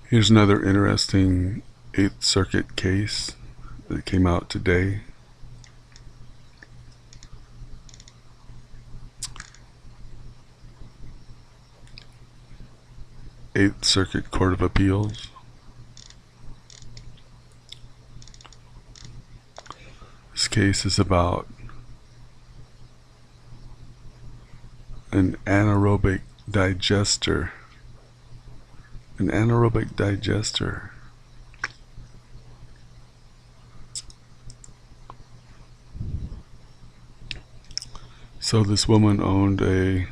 Here's another interesting Eighth Circuit case that came out today. Eighth Circuit Court of Appeals. This case is about an anaerobic digester. An anaerobic digester. So this woman owned a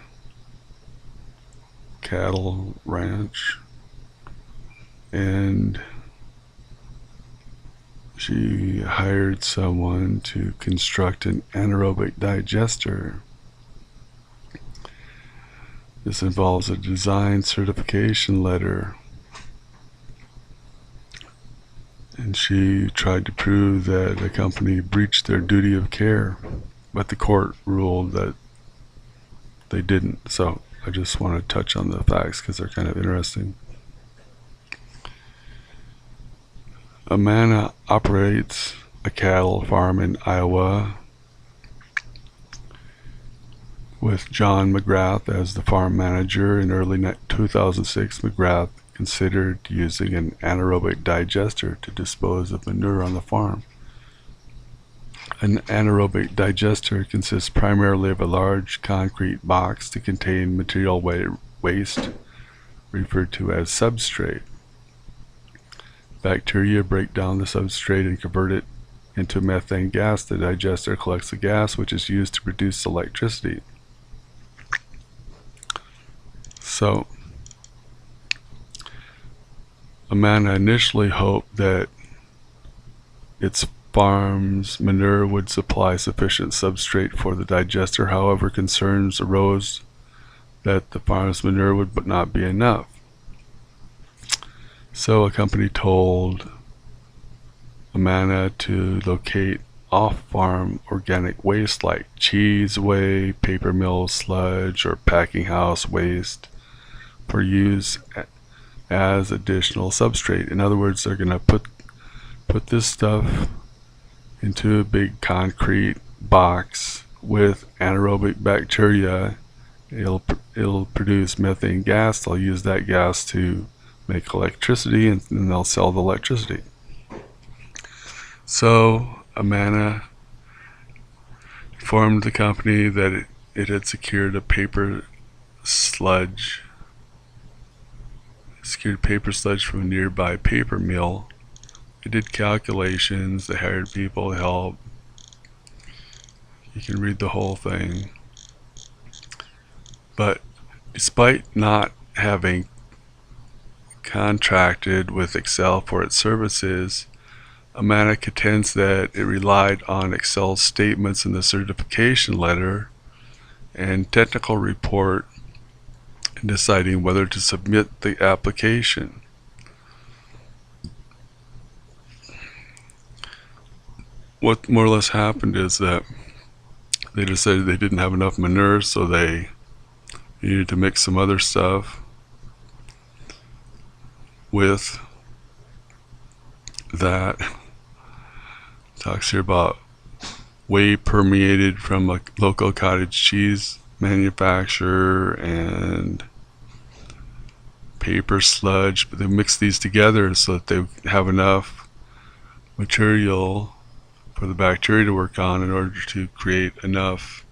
cattle ranch, and she hired someone to construct an anaerobic digester. This involves a design certification letter, and she tried to prove that the company breached their duty of care, but the court ruled that they didn't. So I just want to touch on the facts because they're kind of interesting. Amana operates a cattle farm in Iowa with John McGrath as the farm manager. In early 2006, McGrath considered using an anaerobic digester to dispose of manure on the farm. An anaerobic digester consists primarily of a large concrete box to contain material waste, referred to as substrate. Bacteria break down the substrate and convert it into methane gas. The digester collects the gas, which is used to produce electricity. So, Amana initially hoped that its farm's manure would supply sufficient substrate for the digester. However, concerns arose that the farm's manure would not be enough. So a company told Amana to locate off-farm organic waste like cheese whey, paper mill sludge, or packing house waste for use as additional substrate. In other words, they're going to put this stuff into a big concrete box with anaerobic bacteria. It'll produce methane gas. They'll use that gas to make electricity, and then they'll sell the electricity. So Amana informed the company that it had secured paper sludge from a nearby paper mill. They did calculations, they hired people to help. You can read the whole thing. But despite not having contracted with Excel for its services, Amana contends that it relied on Excel's statements in the certification letter and technical report in deciding whether to submit the application. What more or less happened is that they decided they didn't have enough manure, so they needed to mix some other stuff with that. Talks here about whey permeated from a local cottage cheese manufacturer and paper sludge, but they mix these together so that they have enough material for the bacteria to work on in order to create enough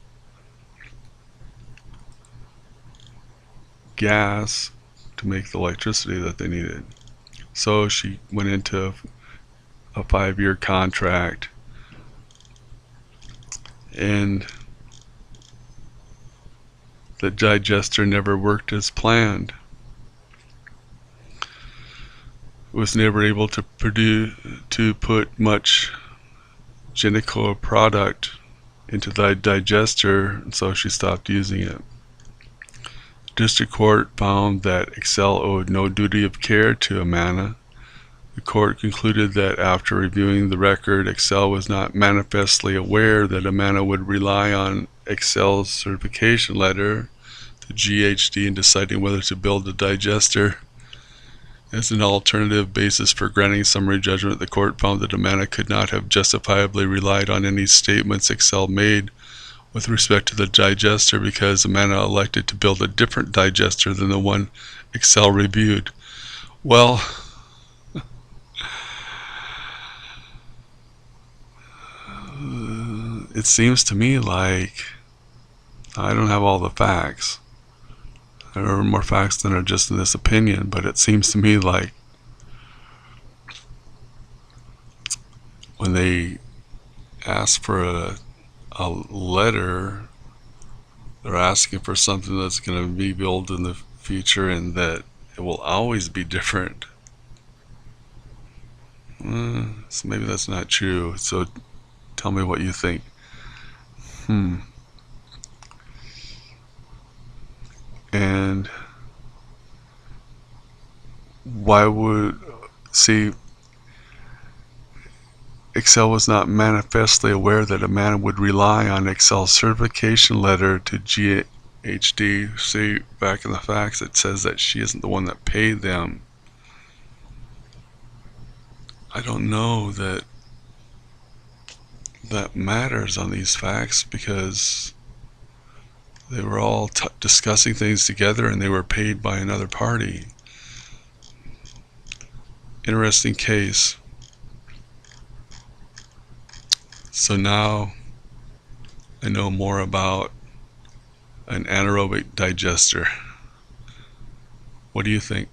gas to make the electricity that they needed. So she went into a 5-year contract, and the digester never worked as planned. It was never able to put much Genico product into the digester, and so she stopped using it. District Court found that Excel owed no duty of care to Amana. The court concluded that after reviewing the record, Excel was not manifestly aware that Amana would rely on Excel's certification letter, the GHD, in deciding whether to build a digester, As an alternative basis for granting summary judgment, the court found that Amana could not have justifiably relied on any statements Excel made with respect to the digester because Amana elected to build a different digester than the one Excel reviewed. Well, it seems to me like I don't have all the facts. There are more facts than are just in this opinion, but it seems to me like when they ask for a letter, they're asking for something that's going to be built in the future and that it will always be different. So maybe that's not true. So tell me what you think. And why would, see, Excel was not manifestly aware that Amanda would rely on Excel's certification letter to GHD. See, back in the facts, it says that she isn't the one that paid them. I don't know that that matters on these facts because they were all discussing things together and they were paid by another party. Interesting case. So now I know more about an anaerobic digester. What do you think?